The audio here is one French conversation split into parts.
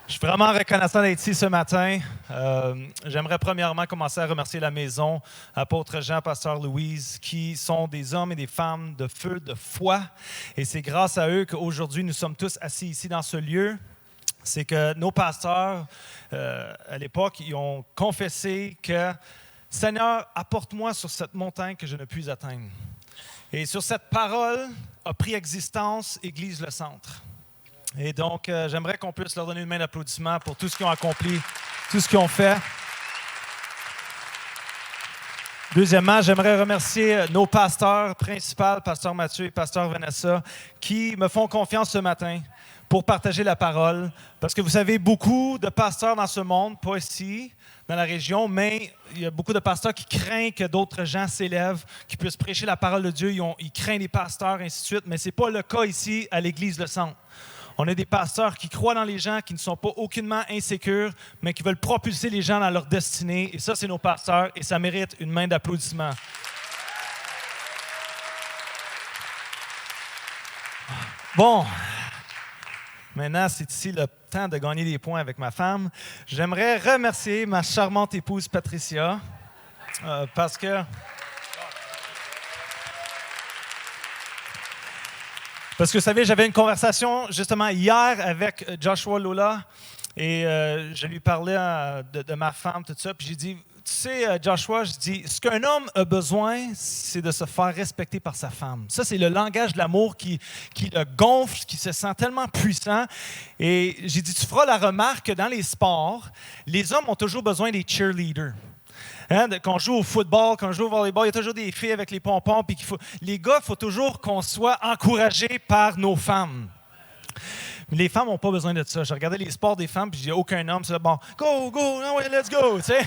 Je suis vraiment reconnaissant d'être ici ce matin. J'aimerais premièrement commencer à remercier la maison, apôtre Jean, pasteur Louise, qui sont des hommes et des femmes de feu, de foi. Et c'est grâce à eux qu'aujourd'hui, nous sommes tous assis ici dans ce lieu. C'est que nos pasteurs, à l'époque, ils ont confessé que « Seigneur, apporte-moi sur cette montagne que je ne puis atteindre. » Et sur cette parole a pris existence Église le Centre. Et donc, j'aimerais qu'on puisse leur donner une main d'applaudissement pour tout ce qu'ils ont accompli, tout ce qu'ils ont fait. Deuxièmement, j'aimerais remercier nos pasteurs principaux, pasteur Mathieu et pasteur Vanessa, qui me font confiance ce matin pour partager la parole. Parce que vous savez, beaucoup de pasteurs dans ce monde, pas ici, dans la région, mais il y a beaucoup de pasteurs qui craignent que d'autres gens s'élèvent, qui puissent prêcher la parole de Dieu. Ils craignent les pasteurs, ainsi de suite. Mais ce n'est pas le cas ici à l'Église Le Centre. On a des pasteurs qui croient dans les gens, qui ne sont pas aucunement insécures, mais qui veulent propulser les gens dans leur destinée. Et ça, c'est nos pasteurs, et ça mérite une main d'applaudissement. Bon, maintenant, c'est ici le temps de gagner des points avec ma femme. J'aimerais remercier ma charmante épouse Patricia, parce que vous savez, j'avais une conversation justement hier avec Joshua Lola et je lui parlais de ma femme, tout ça. Puis j'ai dit, tu sais, Joshua, je dis, ce qu'un homme a besoin, c'est de se faire respecter par sa femme. Ça, c'est le langage de l'amour qui le gonfle, qui se sent tellement puissant. Et j'ai dit, tu feras la remarque que dans les sports, les hommes ont toujours besoin des cheerleaders. Hein, quand on joue au football, quand on joue au volleyball, il y a toujours des filles avec les pompons. Puis les gars, il faut toujours qu'on soit encouragés par nos femmes. Mais les femmes n'ont pas besoin de ça. Je regardais les sports des femmes, puis il n'y a aucun homme. C'est là, bon, go, go, no way, let's go, tu sais.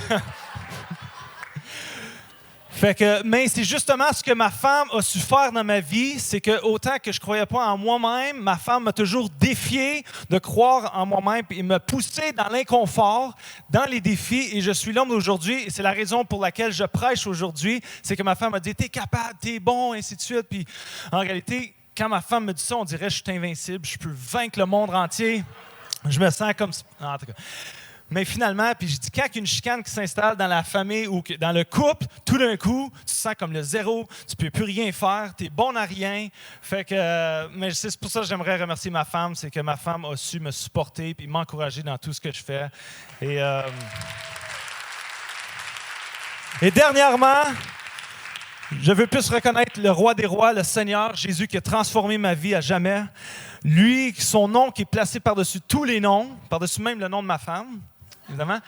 Mais c'est justement ce que ma femme a su faire dans ma vie, c'est que autant que je ne croyais pas en moi-même, ma femme m'a toujours défié de croire en moi-même et me poussé dans l'inconfort, dans les défis. Et je suis l'homme d'aujourd'hui, et c'est la raison pour laquelle je prêche aujourd'hui, c'est que ma femme m'a dit « T'es capable, t'es bon, ainsi de suite. » Puis en réalité, quand ma femme me dit ça, on dirait que je suis invincible, je peux vaincre le monde entier. Je me sens comme... En tout cas. Mais finalement, puis je dis, quand il y a une chicane qui s'installe dans la famille ou dans le couple, tout d'un coup, tu te sens comme le zéro, tu ne peux plus rien faire, tu es bon à rien. Mais c'est pour ça que j'aimerais remercier ma femme, c'est que ma femme a su me supporter et m'encourager dans tout ce que je fais. Et dernièrement, je veux plus reconnaître le roi des rois, le Seigneur, Jésus, qui a transformé ma vie à jamais. Lui, son nom qui est placé par-dessus tous les noms, par-dessus même le nom de ma femme, évidemment.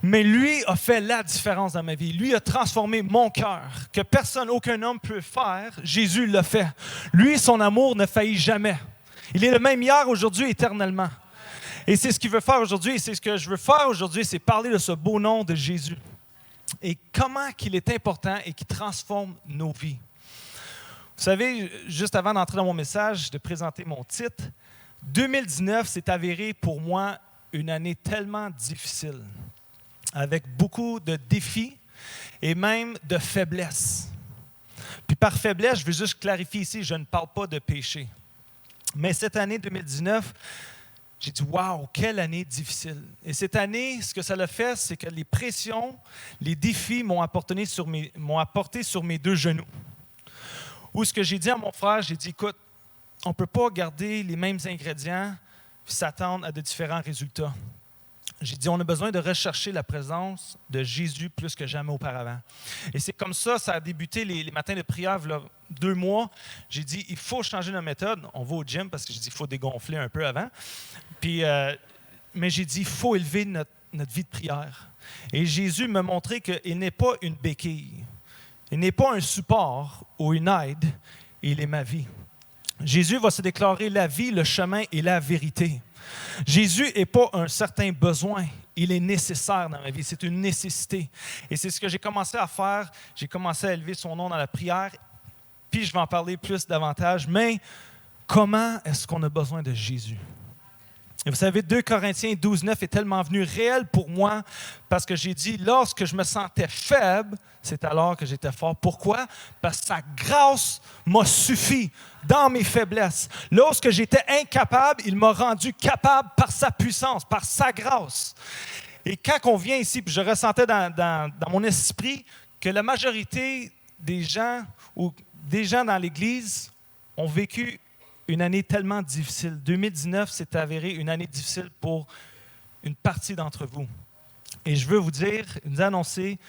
Mais lui a fait la différence dans ma vie. Lui a transformé mon cœur. Que personne, aucun homme peut faire, Jésus l'a fait. Lui, son amour ne faillit jamais. Il est le même hier, aujourd'hui, éternellement. Et c'est ce qu'il veut faire aujourd'hui, et c'est ce que je veux faire aujourd'hui, c'est parler de ce beau nom de Jésus. Et comment qu'il est important et qu'il transforme nos vies. Vous savez, juste avant d'entrer dans mon message, de présenter mon titre, 2019 s'est avéré pour moi une année tellement difficile, avec beaucoup de défis et même de faiblesses. Puis par faiblesse, je veux juste clarifier ici, je ne parle pas de péché. Mais cette année 2019, j'ai dit « Wow, quelle année difficile! » Et cette année, ce que ça a fait, c'est que les pressions, les défis m'ont apporté sur mes deux genoux. Où ce que j'ai dit à mon frère, j'ai dit « Écoute, on ne peut pas garder les mêmes ingrédients et s'attendre à de différents résultats. » J'ai dit « On a besoin de rechercher la présence de Jésus plus que jamais auparavant. » Et c'est comme ça a débuté les matins de prière, il y a 2 mois. J'ai dit « Il faut changer notre méthode. » On va au gym parce que j'ai dit « Il faut dégonfler un peu avant. » Mais j'ai dit « Il faut élever notre vie de prière. » Et Jésus m'a montré qu'il n'est pas une béquille. Il n'est pas un support ou une aide, il est ma vie. Jésus va se déclarer la vie, le chemin et la vérité. Jésus n'est pas un certain besoin, il est nécessaire dans ma vie, c'est une nécessité. Et c'est ce que j'ai commencé à faire, j'ai commencé à élever son nom dans la prière, puis je vais en parler plus davantage, mais comment est-ce qu'on a besoin de Jésus? Et vous savez, 2 Corinthiens 12:9 est tellement venu réel pour moi parce que j'ai dit, lorsque je me sentais faible, c'est alors que j'étais fort. Pourquoi? Parce que sa grâce m'a suffi dans mes faiblesses. Lorsque j'étais incapable, il m'a rendu capable par sa puissance, par sa grâce. Et quand on vient ici, puis je ressentais dans mon esprit que la majorité des gens ou des gens dans l'Église ont vécu une année tellement difficile. 2019 s'est avéré une année difficile pour une partie d'entre vous. Et je veux vous dire, nous annoncer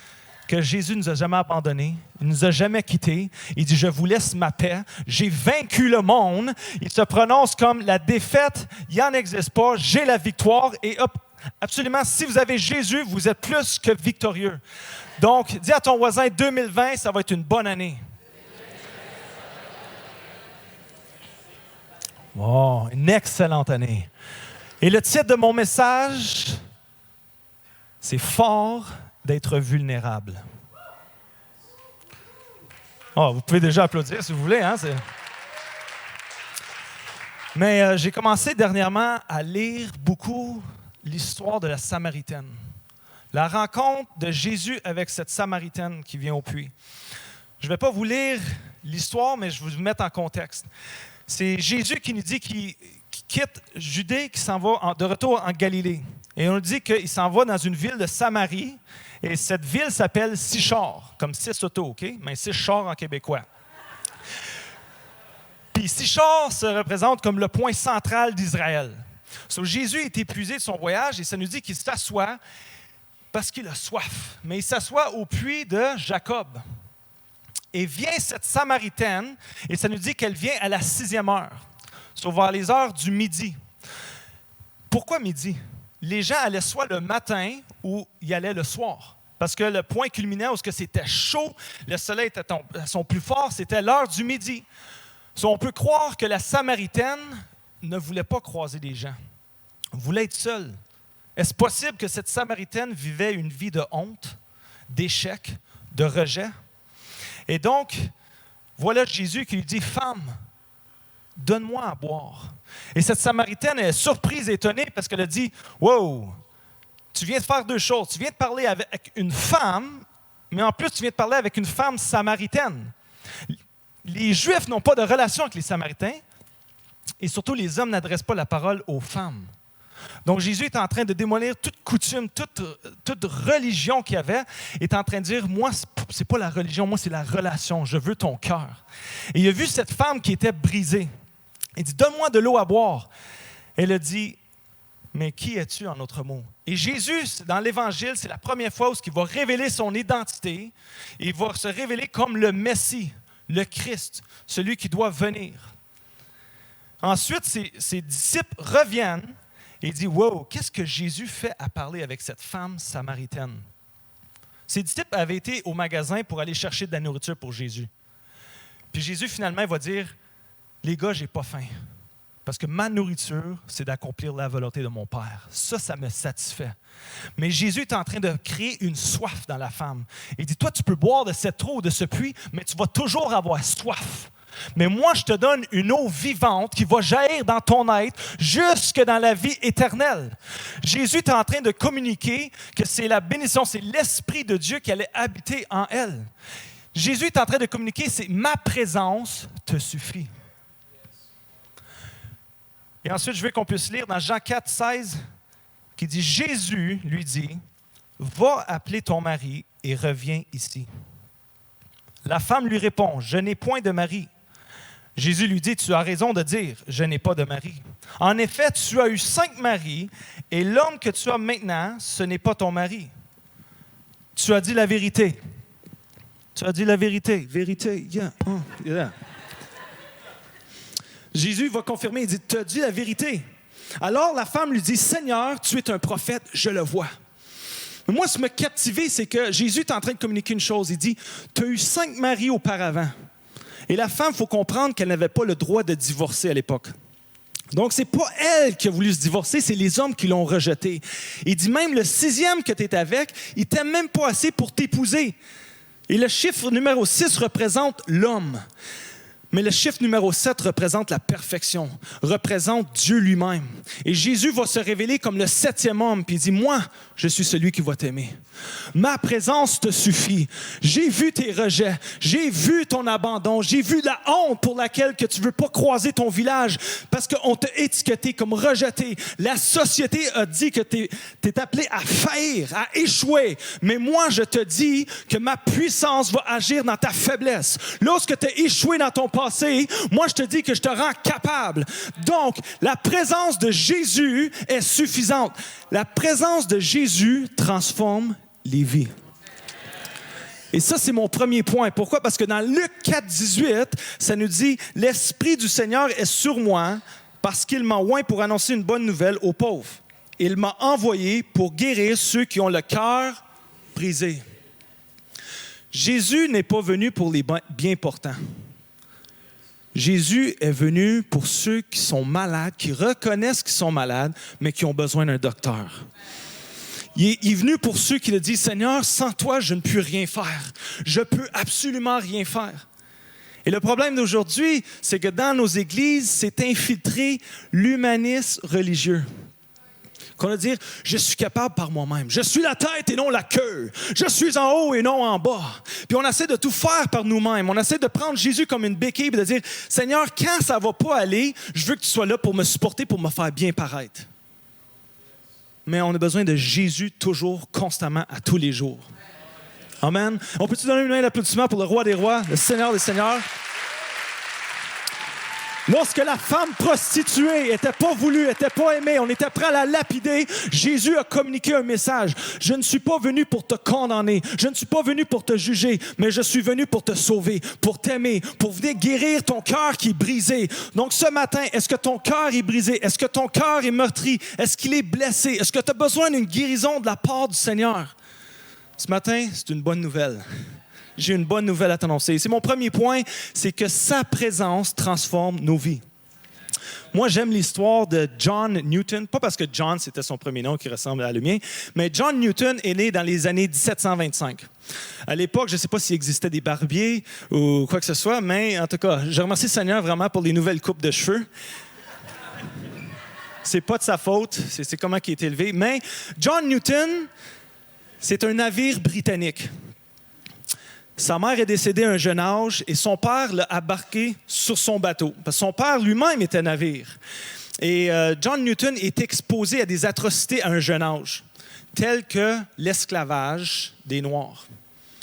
que Jésus ne nous a jamais abandonnés, il ne nous a jamais quittés. Il dit, je vous laisse ma paix, j'ai vaincu le monde. Il se prononce comme la défaite, il n'en existe pas, j'ai la victoire. Et hop, absolument, si vous avez Jésus, vous êtes plus que victorieux. Donc, dis à ton voisin, 2020, ça va être une bonne année. Wow, une excellente année. Et le titre de mon message, c'est « Fort d'être vulnérable ». Oh, vous pouvez déjà applaudir si vous voulez. Hein? Mais j'ai commencé dernièrement à lire beaucoup l'histoire de la Samaritaine. La rencontre de Jésus avec cette Samaritaine qui vient au puits. Je ne vais pas vous lire l'histoire, mais je vais vous mettre en contexte. C'est Jésus qui nous dit qu'il quitte Judée, qui s'en va de retour en Galilée. Et on nous dit qu'il s'en va dans une ville de Samarie. Et cette ville s'appelle Sichar, comme 6 autos, OK? Mais Sichar en québécois. Puis Sichar se représente comme le point central d'Israël. Jésus est épuisé de son voyage et ça nous dit qu'il s'assoit parce qu'il a soif. Mais il s'assoit au puits de Jacob. Et vient cette Samaritaine, et ça nous dit qu'elle vient à la 6e heure, soit vers les heures du midi. Pourquoi midi? Les gens allaient soit le matin ou ils allaient le soir. Parce que le point culminant où c'était chaud, le soleil était à son plus fort, c'était l'heure du midi. On peut croire que la Samaritaine ne voulait pas croiser les gens. Elle voulait être seule. Est-ce possible que cette Samaritaine vivait une vie de honte, d'échec, de rejet? Et donc, voilà Jésus qui lui dit, « Femme, donne-moi à boire. » Et cette Samaritaine est surprise et étonnée parce qu'elle a dit, « Wow, tu viens de faire 2 choses. Tu viens de parler avec une femme, mais en plus, tu viens de parler avec une femme samaritaine. » Les Juifs n'ont pas de relation avec les Samaritains et surtout, les hommes n'adressent pas la parole aux femmes. Donc, Jésus est en train de démolir toute coutume, toute religion qu'il y avait, est en train de dire, moi, c'est pas la religion, moi, c'est la relation, je veux ton cœur. Et il a vu cette femme qui était brisée. Il dit, donne-moi de l'eau à boire. Elle a dit, mais qui es-tu en autre mot? Et Jésus, dans l'Évangile, c'est la première fois où il va révéler son identité. Il va se révéler comme le Messie, le Christ, celui qui doit venir. Ensuite, ses disciples reviennent. Et il dit, « Wow, qu'est-ce que Jésus fait à parler avec cette femme samaritaine? » Ses disciples avaient été au magasin pour aller chercher de la nourriture pour Jésus. Puis Jésus, finalement, va dire, « Les gars, j'ai pas faim. Parce que ma nourriture, c'est d'accomplir la volonté de mon Père. Ça me satisfait. » Mais Jésus est en train de créer une soif dans la femme. Il dit, « Toi, tu peux boire de cette eau ou de ce puits, mais tu vas toujours avoir soif. » Mais moi, je te donne une eau vivante qui va jaillir dans ton être jusque dans la vie éternelle. Jésus est en train de communiquer que c'est la bénédiction, c'est l'Esprit de Dieu qui allait habiter en elle. Jésus est en train de communiquer, c'est ma présence te suffit. Et ensuite, je veux qu'on puisse lire dans Jean 4, 16, qui dit, Jésus lui dit, va appeler ton mari et reviens ici. La femme lui répond, je n'ai point de mari. Jésus lui dit, tu as raison de dire, je n'ai pas de mari. En effet, tu as eu 5 maris, et l'homme que tu as maintenant, ce n'est pas ton mari. Tu as dit la vérité. Tu as dit la vérité. Vérité, yeah. Jésus va confirmer, il dit, tu as dit la vérité. Alors la femme lui dit, Seigneur, tu es un prophète, je le vois. Mais moi, ce qui m'a captivé, c'est que Jésus est en train de communiquer une chose. Il dit, tu as eu 5 maris auparavant. Et la femme, il faut comprendre qu'elle n'avait pas le droit de divorcer à l'époque. Donc, ce n'est pas elle qui a voulu se divorcer, c'est les hommes qui l'ont rejeté. Il dit même, le 6e que tu es avec, il ne t'aime même pas assez pour t'épouser. Et le chiffre numéro 6 représente l'homme. Mais le chiffre numéro 7 représente la perfection, représente Dieu lui-même. Et Jésus va se révéler comme le 7e homme, puis il dit, moi, je suis celui qui va t'aimer. Ma présence te suffit. J'ai vu tes rejets, j'ai vu ton abandon, j'ai vu la honte pour laquelle que tu ne veux pas croiser ton village parce qu'on t'a étiqueté comme rejeté. La société a dit que tu es appelé à faillir, à échouer. Mais moi, je te dis que ma puissance va agir dans ta faiblesse. Lorsque tu as échoué dans ton passé, moi, je te dis que je te rends capable. Donc, la présence de Jésus est suffisante. La présence de Jésus transforme les vies. Et ça, c'est mon premier point. Pourquoi? Parce que dans Luc 4, 18, ça nous dit « L'Esprit du Seigneur est sur moi parce qu'il m'a oint pour annoncer une bonne nouvelle aux pauvres. Il m'a envoyé pour guérir ceux qui ont le cœur brisé. » Jésus n'est pas venu pour les bien portants. Jésus est venu pour ceux qui sont malades, qui reconnaissent qu'ils sont malades, mais qui ont besoin d'un docteur. Il est venu pour ceux qui le disent, « Seigneur, sans toi, je ne peux rien faire. Je ne peux absolument rien faire. » Et le problème d'aujourd'hui, c'est que dans nos églises, c'est infiltré l'humanisme religieux. Qu'on va dire, je suis capable par moi-même. Je suis la tête et non la queue. Je suis en haut et non en bas. Puis on essaie de tout faire par nous-mêmes. On essaie de prendre Jésus comme une béquille et de dire, Seigneur, quand ça ne va pas aller, je veux que tu sois là pour me supporter, pour me faire bien paraître. Mais on a besoin de Jésus toujours, constamment, à tous les jours. Amen. On peut-tu donner une main d'applaudissement pour le roi des rois, le Seigneur des seigneurs? Lorsque la femme prostituée n'était pas voulue, n'était pas aimée, on était prêt à la lapider, Jésus a communiqué un message. Je ne suis pas venu pour te condamner, je ne suis pas venu pour te juger, mais je suis venu pour te sauver, pour t'aimer, pour venir guérir ton cœur qui est brisé. Donc ce matin, est-ce que ton cœur est brisé? Est-ce que ton cœur est meurtri? Est-ce qu'il est blessé? Est-ce que tu as besoin d'une guérison de la part du Seigneur? Ce matin, c'est une bonne nouvelle. J'ai une bonne nouvelle à t'annoncer. C'est mon premier point, c'est que sa présence transforme nos vies. Moi, j'aime l'histoire de John Newton, pas parce que John, c'était son premier nom qui ressemble à le mien, mais John Newton est né dans les années 1725. À l'époque, je ne sais pas s'il existait des barbiers ou quoi que ce soit, mais en tout cas, je remercie le Seigneur vraiment pour les nouvelles coupes de cheveux. C'est pas de sa faute, c'est comment il est élevé. Mais John Newton, c'est un navire britannique. Sa mère est décédée à un jeune âge et son père l'a embarqué sur son bateau. Parce que son père lui-même était navire. Et John Newton est exposé à des atrocités à un jeune âge, telles que l'esclavage des Noirs.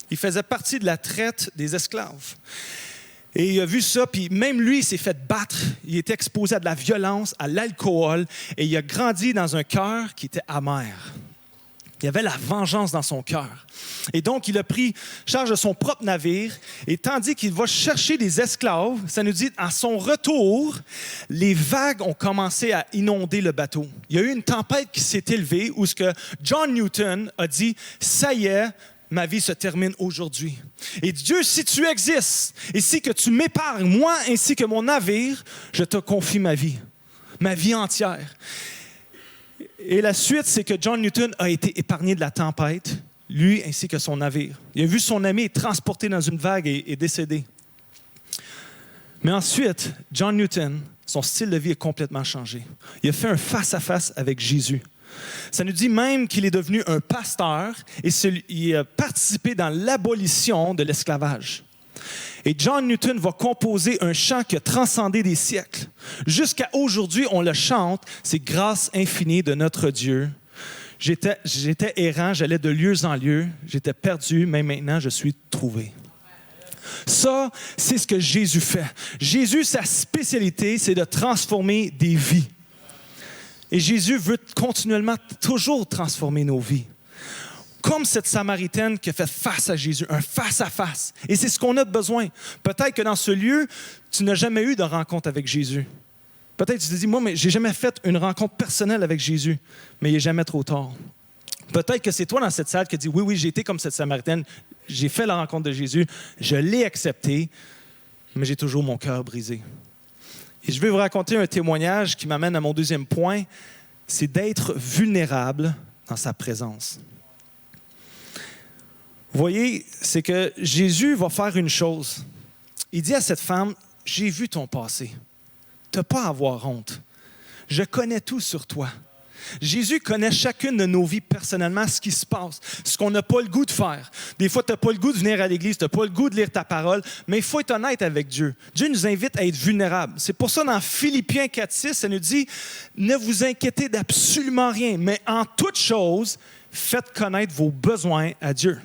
Il faisait partie de la traite des esclaves. Et il a vu ça, puis même lui, il s'est fait battre. Il était exposé à de la violence, à l'alcool, et il a grandi dans un cœur qui était amer. Il y avait la vengeance dans son cœur. Et donc, il a pris charge de son propre navire. Et tandis qu'il va chercher des esclaves, ça nous dit, à son retour, les vagues ont commencé à inonder le bateau. Il y a eu une tempête qui s'est élevée où ce que John Newton a dit, « Ça y est, ma vie se termine aujourd'hui. Et Dieu, si tu existes, et si que tu m'épargnes, moi ainsi que mon navire, je te confie ma vie entière. » Et la suite, c'est que John Newton a été épargné de la tempête, lui ainsi que son navire. Il a vu son ami être transporté dans une vague et décédé. Mais ensuite, John Newton, son style de vie a complètement changé. Il a fait un face-à-face avec Jésus. Ça nous dit même qu'il est devenu un pasteur et il a participé dans l'abolition de l'esclavage. Et John Newton va composer un chant qui a transcendé des siècles. Jusqu'à aujourd'hui, on le chante, c'est « Grâce infinie de notre Dieu ». J'étais errant, j'allais de lieu en lieu, j'étais perdu, mais maintenant je suis trouvé. Ça, c'est ce que Jésus fait. Jésus, sa spécialité, c'est de transformer des vies. Et Jésus veut continuellement, toujours transformer nos vies. Comme cette Samaritaine qui a fait face à Jésus, un face-à-face. Et c'est ce qu'on a besoin. Peut-être que dans ce lieu, tu n'as jamais eu de rencontre avec Jésus. Peut-être que tu te dis, moi, mais j'ai jamais fait une rencontre personnelle avec Jésus. Mais il n'est jamais trop tard. Peut-être que c'est toi dans cette salle qui dis, oui, j'ai été comme cette Samaritaine, j'ai fait la rencontre de Jésus, je l'ai accepté, mais j'ai toujours mon cœur brisé. Et je vais vous raconter un témoignage qui m'amène à mon deuxième point, c'est d'être vulnérable dans sa présence. Vous voyez, c'est que Jésus va faire une chose. Il dit à cette femme, j'ai vu ton passé. Tu n'as pas à avoir honte. Je connais tout sur toi. Jésus connaît chacune de nos vies personnellement, ce qui se passe, ce qu'on n'a pas le goût de faire. Des fois, tu n'as pas le goût de venir à l'église, tu n'as pas le goût de lire ta parole, mais il faut être honnête avec Dieu. Dieu nous invite à être vulnérables. C'est pour ça, dans Philippiens 4,6, ça nous dit « Ne vous inquiétez d'absolument rien, mais en toute chose, faites connaître vos besoins à Dieu. »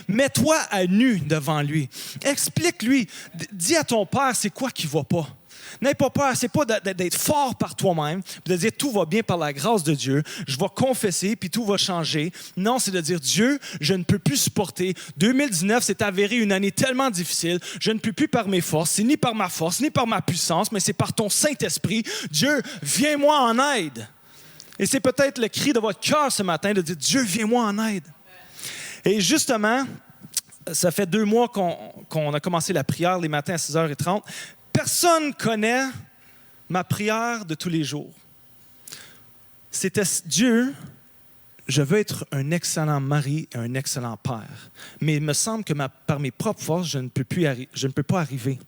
Mets-toi à nu devant lui. Explique-lui. Dis à ton Père, c'est quoi qui ne va pas. N'aie pas peur, c'est pas d'être fort par toi-même, puis de dire tout va bien par la grâce de Dieu, je vais confesser, puis tout va changer. Non, c'est de dire Dieu, je ne peux plus supporter. 2019 s'est avéré une année tellement difficile, je ne peux plus par mes forces, c'est ni par ma force, ni par ma puissance, mais c'est par ton Saint-Esprit. Dieu, viens-moi en aide. Et c'est peut-être le cri de votre cœur ce matin de dire Dieu, viens-moi en aide. Et justement, ça fait 2 mois qu'on a commencé la prière les matins à 6h30. Personne ne connaît ma prière de tous les jours. C'était Dieu, je veux être un excellent mari et un excellent père. Mais il me semble que par mes propres forces, je ne peux pas arriver.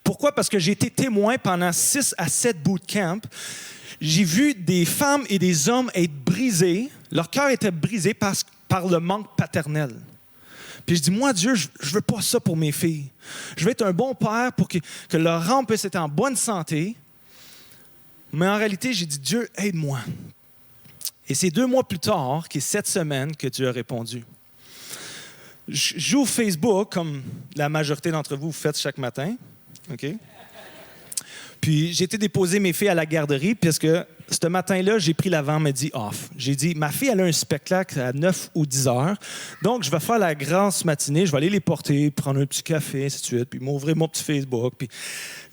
Pourquoi? Parce que j'ai été témoin pendant 6 à 7 bootcamps. J'ai vu des femmes et des hommes être brisés. Leur cœur était brisé par le manque paternel. Puis je dis, moi, Dieu, je ne veux pas ça pour mes filles. Je veux être un bon père pour que leur enfant puisse être en bonne santé. Mais en réalité, j'ai dit, Dieu, aide-moi. Et c'est 2 mois plus tard, qui est cette semaine, que Dieu a répondu. Je joue au Facebook, comme la majorité d'entre vous faites chaque matin. OK? Puis j'ai été déposer mes filles à la garderie, puisque ce matin-là, j'ai pris l'avant-midi off. J'ai dit, ma fille, elle a un spectacle à 9 ou 10 heures. Donc, je vais faire la grasse matinée. Je vais aller les porter, prendre un petit café, ainsi de suite, puis m'ouvrir mon petit Facebook. Puis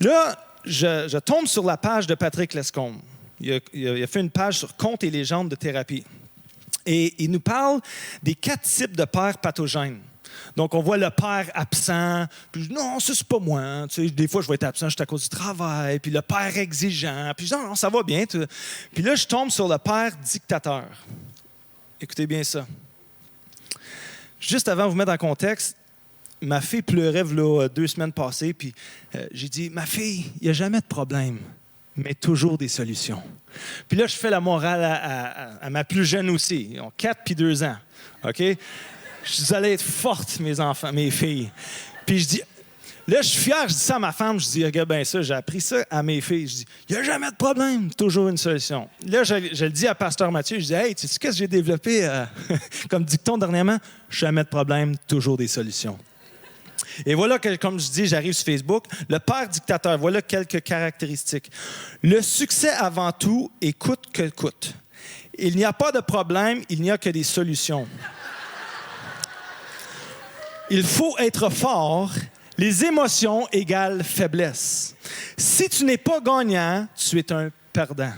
là, je tombe sur la page de Patrick Lescombe. Il a fait une page sur Contes et légendes de thérapie. Et il nous parle des 4 types de pères pathogènes. Donc, on voit le père absent. Puis, non, ça, c'est pas moi. Hein. Tu sais, des fois, je vais être absent juste à cause du travail. Puis, le père exigeant. Puis, non, ça va bien. Puis là, je tombe sur le père dictateur. Écoutez bien ça. Juste avant de vous mettre en contexte, ma fille pleurait là, 2 semaines passées. Puis, j'ai dit, ma fille, il n'y a jamais de problème, mais toujours des solutions. Puis là, je fais la morale à ma plus jeune aussi. Ils ont 4 puis 2 ans. OK? Je allais être forte, mes filles. Puis je dis, là, je suis fier, je dis ça à ma femme, je dis, regarde bien ça, j'ai appris ça à mes filles. Je dis, il n'y a jamais de problème, toujours une solution. Là, je le dis à Pasteur Mathieu, je dis, hey, tu sais ce que j'ai développé comme dicton dernièrement? Jamais de problème, toujours des solutions. Et voilà que, comme je dis, j'arrive sur Facebook. Le père dictateur, voilà quelques caractéristiques. Le succès avant tout et coûte que coûte. Il n'y a pas de problème, il n'y a que des solutions. Il faut être fort. Les émotions égale faiblesse. Si tu n'es pas gagnant, tu es un perdant.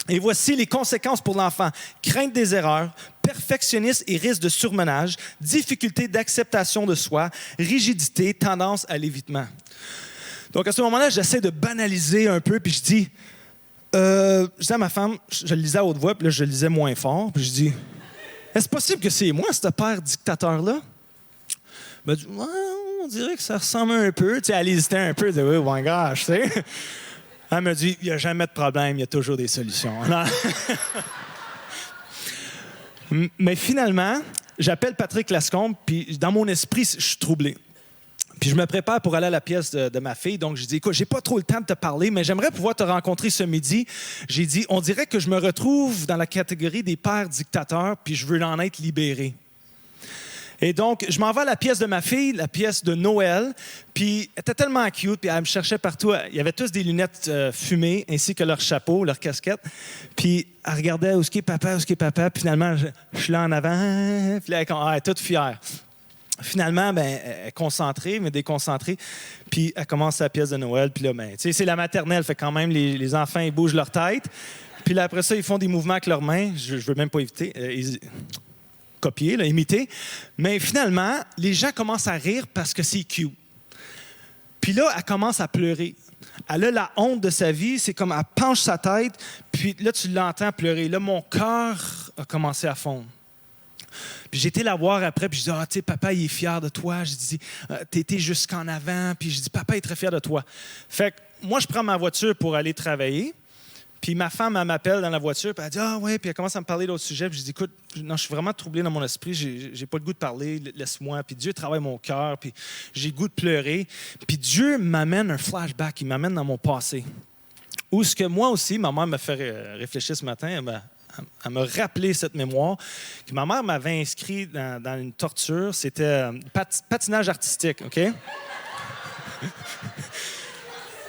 Et voici les conséquences pour l'enfant. Crainte des erreurs, perfectionnisme et risque de surmenage, difficulté d'acceptation de soi, rigidité, tendance à l'évitement. Donc, à ce moment-là, j'essaie de banaliser un peu, puis je dis à ma femme, je le lisais à haute voix, puis là, je le lisais moins fort, puis je dis, est-ce possible que c'est moi, ce père dictateur-là? Ben, ouais, on dirait que ça ressemble un peu. Tu sais, elle hésitait un peu, elle disait, oh my gosh, tu sais. Elle me dit, il n'y a jamais de problème, il y a toujours des solutions. Mais finalement, j'appelle Patrick Lescombe, puis dans mon esprit, je suis troublé. Puis je me prépare pour aller à la pièce de ma fille. Donc, je dis, écoute, j'ai pas trop le temps de te parler, mais j'aimerais pouvoir te rencontrer ce midi. J'ai dit, on dirait que je me retrouve dans la catégorie des pères dictateurs, puis je veux en être libéré. Et donc, je m'en vais à la pièce de ma fille, la pièce de Noël, puis elle était tellement cute, puis elle me cherchait partout. Il y avait tous des lunettes fumées, ainsi que leur chapeau, leur casquette. Puis elle regardait « Où est-ce qu'il est papa? » Puis finalement, je suis là en avant, puis là, elle est toute fière. Finalement, ben, elle est concentrée, mais déconcentrée, puis elle commence sa pièce de Noël, puis là, ben, tu sais, c'est la maternelle, fait quand même, les enfants, ils bougent leur tête. Puis là, après ça, ils font des mouvements avec leurs mains. Je veux même pas éviter. Copier, là, imiter. Mais finalement, les gens commencent à rire parce que c'est cute. Puis là, elle commence à pleurer. Elle a la honte de sa vie. C'est comme elle penche sa tête. Puis là, tu l'entends pleurer. Là, mon cœur a commencé à fondre. Puis j'ai été la voir après, puis je dis, ah, tu sais, papa, il est fier de toi. Je dis, t'étais jusqu'en avant. Puis je dis, papa est très fier de toi. Fait que moi, je prends ma voiture pour aller travailler. Puis ma femme, elle m'appelle dans la voiture, puis elle dit « Ah ouais », puis elle commence à me parler d'autres sujets. Puis je dis « Écoute, non, je suis vraiment troublé dans mon esprit, j'ai pas le goût de parler, laisse-moi. » Puis Dieu travaille mon cœur, puis j'ai le goût de pleurer. Puis Dieu m'amène un flashback, il m'amène dans mon passé. Où ce que moi aussi, ma mère me fait réfléchir ce matin, elle m'a rappelé cette mémoire, que ma mère m'avait inscrit dans une torture, c'était patinage artistique, OK?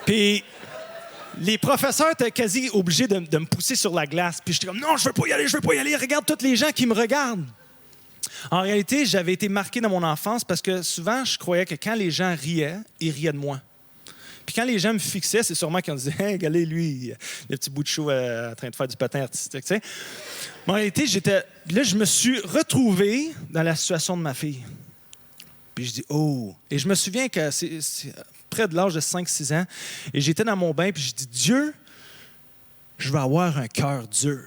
Puis les professeurs étaient quasi obligés de me pousser sur la glace. Puis j'étais comme, non, je veux pas y aller. Regarde tous les gens qui me regardent. En réalité, j'avais été marqué dans mon enfance parce que souvent, je croyais que quand les gens riaient, ils riaient de moi. Puis quand les gens me fixaient, c'est sûrement qu'ils me disaient, hey, regardez, lui, le petit bout de chou en train de faire du patin artistique. Tu sais? Mais en réalité, là, je me suis retrouvé dans la situation de ma fille. Puis je dis, oh. Et je me souviens que c'est près de l'âge de 5-6 ans. Et j'étais dans mon bain, puis je dis, Dieu, je vais avoir un cœur dur.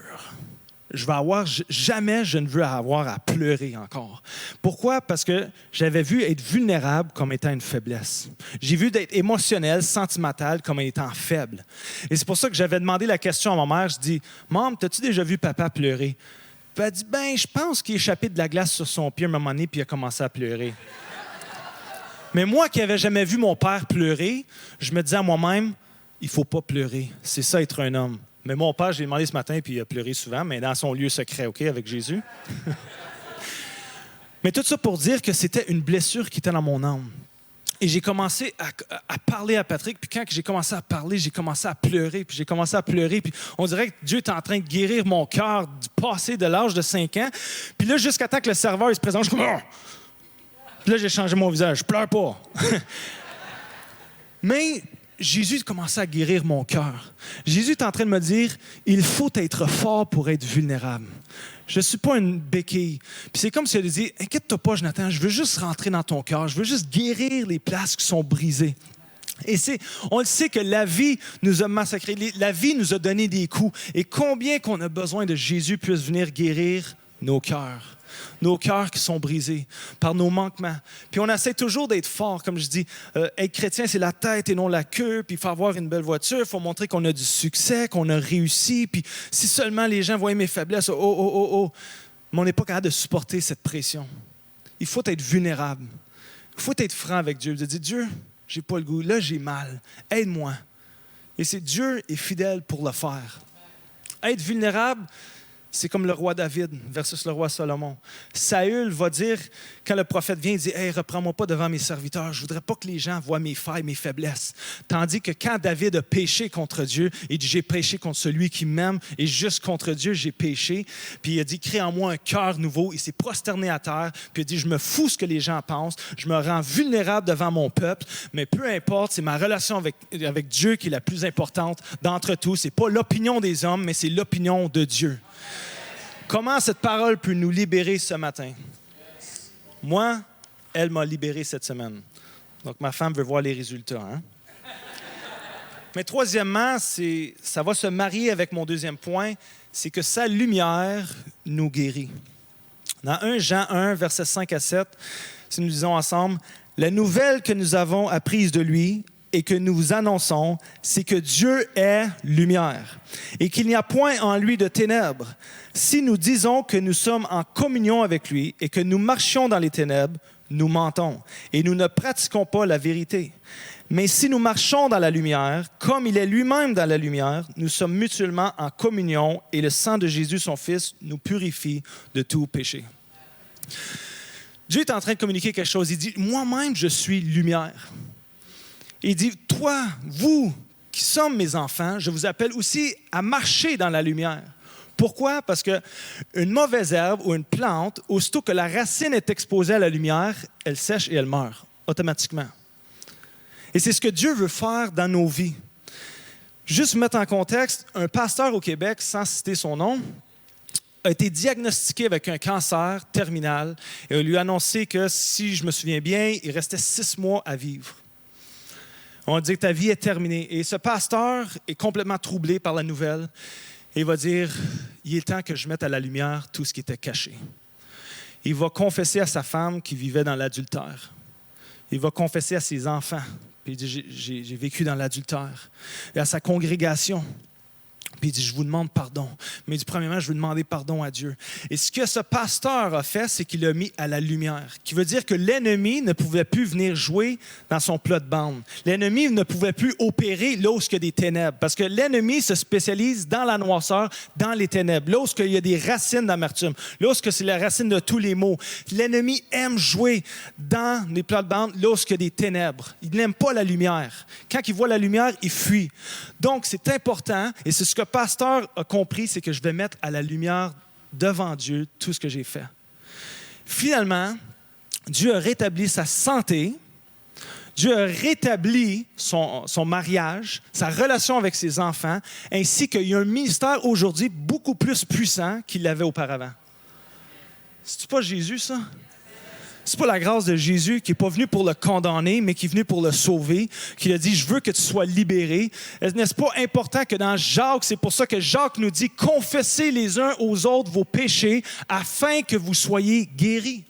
Jamais je ne veux avoir à pleurer encore. Pourquoi? Parce que j'avais vu être vulnérable comme étant une faiblesse. J'ai vu d'être émotionnel, sentimental comme étant faible. Et c'est pour ça que j'avais demandé la question à ma mère. Je dis, Maman, t'as-tu déjà vu papa pleurer? Puis elle dit, ben, je pense qu'il a échappé de la glace sur son pied un moment donné, puis il a commencé à pleurer. Mais moi qui n'avais jamais vu mon père pleurer, je me disais à moi-même, il ne faut pas pleurer. C'est ça, être un homme. Mais mon père, je l'ai demandé ce matin, puis il a pleuré souvent, mais dans son lieu secret, OK, avec Jésus. Mais tout ça pour dire que c'était une blessure qui était dans mon âme. Et j'ai commencé à parler à Patrick, puis quand j'ai commencé à parler, j'ai commencé à pleurer, puis on dirait que Dieu est en train de guérir mon cœur du passé de l'âge de 5 ans. Puis là, jusqu'à temps que le serveur il se présente, je suis comme... Oh! Puis là, j'ai changé mon visage. Je pleure pas. Mais Jésus commençait à guérir mon cœur. Jésus est en train de me dire, il faut être fort pour être vulnérable. Je ne suis pas une béquille. Puis c'est comme si elle disait, inquiète-toi pas, Jonathan, je veux juste rentrer dans ton cœur. Je veux juste guérir les places qui sont brisées. Et on le sait que la vie nous a massacrés. La vie nous a donné des coups. Et combien qu'on a besoin de Jésus puisse venir guérir nos cœurs. Nos cœurs qui sont brisés par nos manquements. Puis on essaie toujours d'être fort, comme je dis. Être chrétien, c'est la tête et non la queue. Puis il faut avoir une belle voiture. Il faut montrer qu'on a du succès, qu'on a réussi. Puis si seulement les gens voyaient mes faiblesses, Mais on n'est pas capable de supporter cette pression. Il faut être vulnérable. Il faut être franc avec Dieu. De dire, Dieu, j'ai pas le goût. Là, j'ai mal. Aide-moi. Et c'est Dieu est fidèle pour le faire. Être vulnérable, c'est comme le roi David versus le roi Salomon. Saül va dire, quand le prophète vient, il dit « Hey, reprends-moi pas devant mes serviteurs. Je voudrais pas que les gens voient mes failles, mes faiblesses. » Tandis que quand David a péché contre Dieu, il dit « J'ai péché contre celui qui m'aime et juste contre Dieu, j'ai péché. » Puis il a dit « Crée en moi un cœur nouveau. » Il s'est prosterné à terre. Puis il a dit « Je me fous ce que les gens pensent. Je me rends vulnérable devant mon peuple. Mais peu importe, c'est ma relation avec Dieu qui est la plus importante d'entre tous. C'est pas l'opinion des hommes, mais c'est l'opinion de Dieu. » Comment cette parole peut nous libérer ce matin? Moi, elle m'a libéré cette semaine. Donc, ma femme veut voir les résultats. Hein? Mais troisièmement, ça va se marier avec mon deuxième point, c'est que sa lumière nous guérit. Dans 1 Jean 1, versets 5 à 7, si nous lisons ensemble, « La nouvelle que nous avons apprise de lui et que nous vous annonçons, c'est que Dieu est lumière et qu'il n'y a point en lui de ténèbres. Si nous disons que nous sommes en communion avec lui et que nous marchions dans les ténèbres, nous mentons et nous ne pratiquons pas la vérité. Mais si nous marchons dans la lumière, comme il est lui-même dans la lumière, nous sommes mutuellement en communion et le sang de Jésus, son Fils, nous purifie de tout péché. » Dieu est en train de communiquer quelque chose. Il dit, « Moi-même, je suis lumière. » Il dit, « Toi, vous qui sommes mes enfants, je vous appelle aussi à marcher dans la lumière. » Pourquoi? Parce qu'une mauvaise herbe ou une plante, aussitôt que la racine est exposée à la lumière, elle sèche et elle meurt automatiquement. Et c'est ce que Dieu veut faire dans nos vies. Juste mettre en contexte, un pasteur au Québec, sans citer son nom, a été diagnostiqué avec un cancer terminal et on lui a annoncé que, si je me souviens bien, il restait 6 mois à vivre. On dit que ta vie est terminée. Et ce pasteur est complètement troublé par la nouvelle. Et il va dire, il est temps que je mette à la lumière tout ce qui était caché. il va confesser à sa femme qui vivait dans l'adultère. Il va confesser à ses enfants. Puis il dit, j'ai vécu dans l'adultère. Et à sa congrégation. Puis il dit, je vous demande pardon. Mais du premièrement, je veux demander pardon à Dieu. Et ce que ce pasteur a fait, c'est qu'il l'a mis à la lumière. Qui veut dire que l'ennemi ne pouvait plus venir jouer dans son plat de bande. L'ennemi ne pouvait plus opérer là où il y a des ténèbres. Parce que l'ennemi se spécialise dans la noirceur, dans les ténèbres. Là où il y a des racines d'amertume. Là où c'est la racine de tous les maux. L'ennemi aime jouer dans les plats de bande, là où il y a des ténèbres. Il n'aime pas la lumière. Quand il voit la lumière, il fuit. Donc, c'est important, et c'est ce que le pasteur a compris, c'est que je vais mettre à la lumière devant Dieu tout ce que j'ai fait. Finalement, Dieu a rétabli sa santé, Dieu a rétabli son mariage, sa relation avec ses enfants, ainsi qu'il y a un ministère aujourd'hui beaucoup plus puissant qu'il l'avait auparavant. C'est-tu pas Jésus, ça? C'est pas la grâce de Jésus qui n'est pas venu pour le condamner, mais qui est venu pour le sauver, qui a dit, je veux que tu sois libéré. N'est-ce pas important que dans Jacques, c'est pour ça que Jacques nous dit, confessez les uns aux autres vos péchés afin que vous soyez guéris.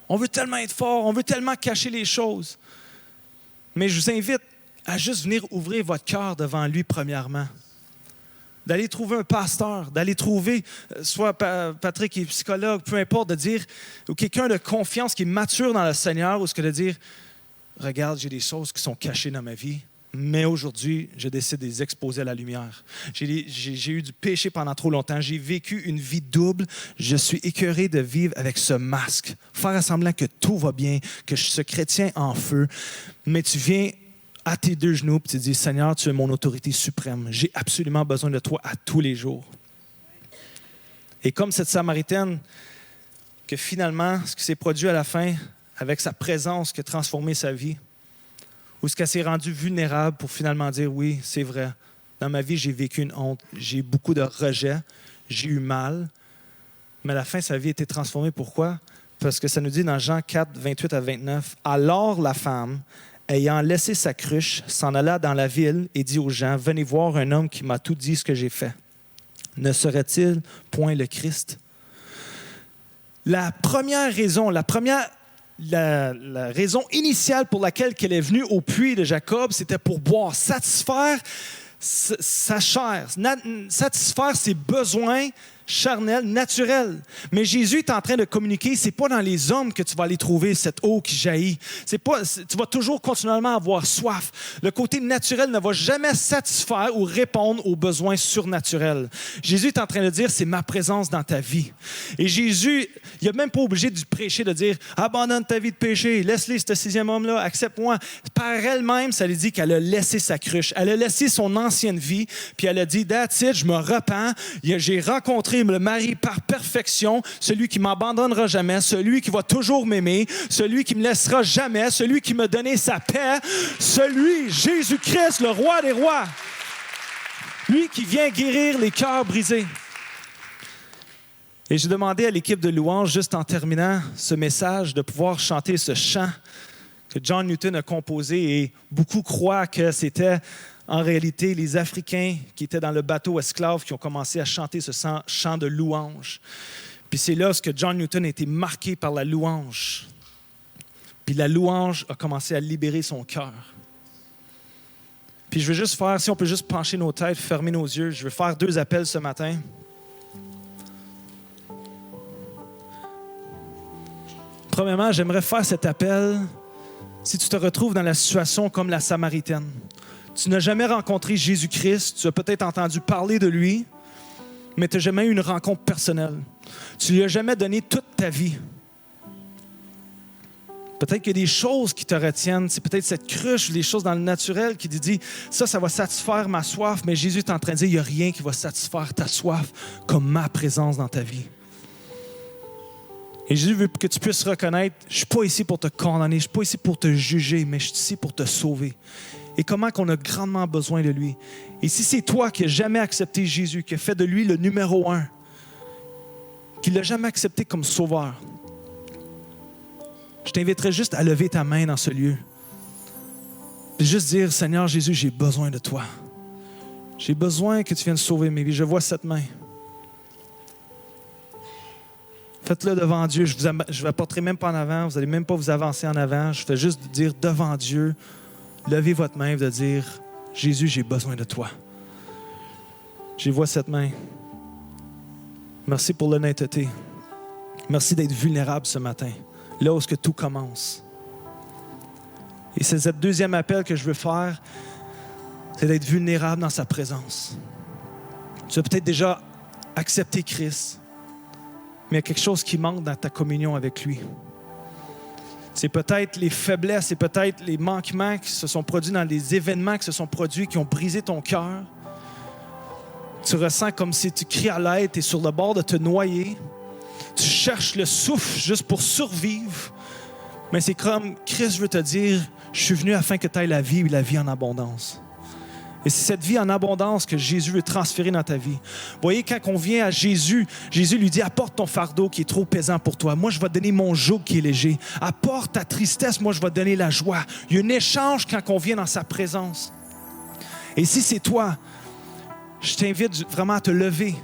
On veut tellement être fort, on veut tellement cacher les choses. Mais je vous invite à juste venir ouvrir votre cœur devant lui premièrement. D'aller trouver un pasteur, d'aller trouver, soit Patrick qui est psychologue, peu importe, de dire, ou quelqu'un de confiance qui est mature dans le Seigneur, ou ce que de dire, regarde, j'ai des choses qui sont cachées dans ma vie, mais aujourd'hui, je décide de les exposer à la lumière. J'ai eu du péché pendant trop longtemps, j'ai vécu une vie double, je suis écœuré de vivre avec ce masque, faire semblant que tout va bien, que je suis ce chrétien en feu, mais tu viens à tes deux genoux, puis tu dis, Seigneur, tu es mon autorité suprême. J'ai absolument besoin de toi à tous les jours. Et comme cette Samaritaine, que finalement, ce qui s'est produit à la fin, avec sa présence qui a transformé sa vie, où ce qu'elle s'est rendue vulnérable pour finalement dire, oui, c'est vrai, dans ma vie, j'ai vécu une honte, j'ai eu beaucoup de rejet, j'ai eu mal, mais à la fin, sa vie a été transformée. Pourquoi? Parce que ça nous dit dans Jean 4, 28 à 29, « Alors la femme, ayant laissé sa cruche, s'en alla dans la ville et dit aux gens, « Venez voir un homme qui m'a tout dit ce que j'ai fait. Ne serait-il point le Christ? » La première raison, la raison initiale pour laquelle elle est venue au puits de Jacob, c'était pour boire, satisfaire sa chair, satisfaire ses besoins charnel, naturel. Mais Jésus est en train de communiquer, c'est pas dans les hommes que tu vas aller trouver cette eau qui jaillit. Tu vas toujours continuellement avoir soif. Le côté naturel ne va jamais satisfaire ou répondre aux besoins surnaturels. Jésus est en train de dire, c'est ma présence dans ta vie. Et Jésus, il n'est même pas obligé de prêcher, de dire, abandonne ta vie de péché, laisse-les, ce sixième homme-là, accepte-moi. Par elle-même, ça lui dit qu'elle a laissé sa cruche. Elle a laissé son ancienne vie, puis elle a dit, that's it, je me repens, j'ai rencontré le mari par perfection, celui qui ne m'abandonnera jamais, celui qui va toujours m'aimer, celui qui ne me laissera jamais, celui qui m'a donné sa paix, celui, Jésus-Christ, le roi des rois, lui qui vient guérir les cœurs brisés. Et j'ai demandé à l'équipe de louange, juste en terminant ce message, de pouvoir chanter ce chant que John Newton a composé, et beaucoup croient que c'était en réalité les Africains qui étaient dans le bateau esclave qui ont commencé à chanter ce chant de louange. Puis c'est là que John Newton a été marqué par la louange. Puis la louange a commencé à libérer son cœur. Puis je veux juste faire, si on peut juste pencher nos têtes, fermer nos yeux, je veux faire 2 appels ce matin. Premièrement, j'aimerais faire cet appel si tu te retrouves dans la situation comme la Samaritaine. Tu n'as jamais rencontré Jésus-Christ, tu as peut-être entendu parler de lui, mais tu n'as jamais eu une rencontre personnelle. Tu ne lui as jamais donné toute ta vie. Peut-être qu'il y a des choses qui te retiennent, c'est peut-être cette cruche, des choses dans le naturel qui te dit, ça va satisfaire ma soif, mais Jésus est en train de dire, il n'y a rien qui va satisfaire ta soif comme ma présence dans ta vie. Et Jésus veut que tu puisses reconnaître, je ne suis pas ici pour te condamner, je ne suis pas ici pour te juger, mais je suis ici pour te sauver. Et comment qu'on a grandement besoin de lui. Et si c'est toi qui n'as jamais accepté Jésus, qui a fait de lui le numéro 1, qui ne l'a jamais accepté comme sauveur, je t'inviterai juste à lever ta main dans ce lieu. Et juste dire, Seigneur Jésus, j'ai besoin de toi. J'ai besoin que tu viennes sauver mes vies. Je vois cette main. Faites-le devant Dieu. Je ne apporterai même pas en avant. Vous n'allez même pas vous avancer en avant. Je fais juste dire devant Dieu, levez votre main et de dire, Jésus, j'ai besoin de toi. Je vois cette main. Merci pour l'honnêteté. Merci d'être vulnérable ce matin, là où est-ce que tout commence. Et c'est ce deuxième appel que je veux faire, c'est d'être vulnérable dans sa présence. Tu as peut-être déjà accepté Christ, mais il y a quelque chose qui manque dans ta communion avec lui. C'est peut-être les faiblesses, c'est peut-être les manquements qui se sont produits dans les événements qui se sont produits, qui ont brisé ton cœur. Tu ressens comme si tu cries à l'aide, tu es sur le bord de te noyer. Tu cherches le souffle juste pour survivre. Mais c'est comme Christ veut te dire, je suis venu afin que tu aies la vie et la vie en abondance. Et c'est cette vie en abondance que Jésus veut transférer dans ta vie. Vous voyez, quand on vient à Jésus, Jésus lui dit, apporte ton fardeau qui est trop pesant pour toi. Moi, je vais te donner mon joug qui est léger. Apporte ta tristesse, moi, je vais te donner la joie. Il y a un échange quand on vient dans sa présence. Et si c'est toi, je t'invite vraiment à te lever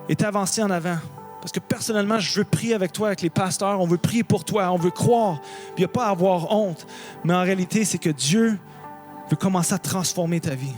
et t'avancer en avant. Parce que personnellement, je veux prier avec toi, avec les pasteurs. On veut prier pour toi, on veut croire. Il n'y a pas à avoir honte. Mais en réalité, c'est que Dieu veut commencer à transformer ta vie.